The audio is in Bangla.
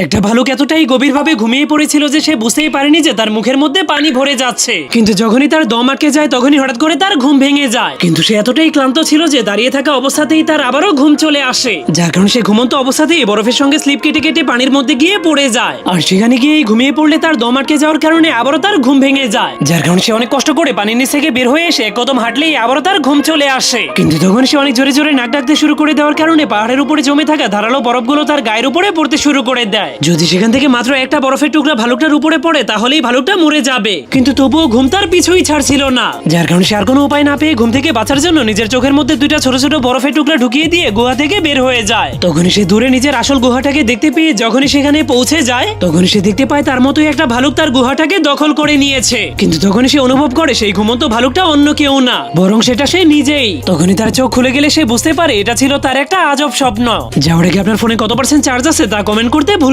একটা ভালুক এতটাই গভীরভাবে ঘুমিয়ে পড়েছিল যে সে বুঝতেই পারেনি যে তার মুখের মধ্যে পানি ভরে যাচ্ছে। কিন্তু যখনই তার দম আটকে যায় তখনই হঠাৎ করে তার ঘুম ভেঙে যায়। কিন্তু সে এতটাই ক্লান্ত ছিল যে দাঁড়িয়ে থাকা অবস্থাতেই তার আবারও ঘুম চলে আসে, যার কারণে সে ঘুমন্ত অবস্থাতেই বরফের সঙ্গে স্লিপ কেটে কেটে পানির মধ্যে গিয়ে পড়ে যায়। আর সেখানে গিয়ে ঘুমিয়ে পড়লে তার দম আটকে যাওয়ার কারণে আবারও তার ঘুম ভেঙে যায়, যার কারণে সে অনেক কষ্ট করে পানির নিচ থেকে বের হয়ে এসে এক কদম হাঁটলেই আবারও তার ঘুম চলে আসে। কিন্তু তখন সে অনেক জোরে জোরে নাক ডাকতে শুরু করে দেওয়ার কারণে পাহাড়ের উপরে জমে থাকা ধারালো বরফগুলো তার গায়ের উপরে পড়তে শুরু করে দেয়। যদি সেখান থেকে মাত্র একটা বরফের টুকরা ভালুকটার উপরে পড়ে তাহলেই ভালুকটা মরে যাবে, কিন্তু তবুও ঘুম তার পিছুই ছাড়ছিল না, যার কারণে সে আর কোনো উপায় না পেয়ে ঘুম থেকে বাঁচার জন্য নিজের চোখের মধ্যে দুইটা ছোট ছোট বরফের টুকরা ঢুকিয়ে দিয়ে গুহা থেকে বের হয়ে যায়। তখনই সে দূরে নিজের আসল গুহাটাকে দেখতে পেয়ে যখনই সেখানে পৌঁছে যায় তখনই সে দেখতে পায় তার মতোই একটা ভালুক তার গুহাটাকে দখল করে নিয়েছে। কিন্তু তখনই সে অনুভব করে সেই ঘুমন্ত ভালুকটা অন্য কেউ না, বরং সেটা সে নিজেই। তখনই তার চোখ খুলে গেলে সে বুঝতে পারে এটা ছিল তার একটা আজব স্বপ্ন। যাওয়ার আগে আপনার ফোনে কত % চার্জ আছে তা কমেন্ট করতে ভুল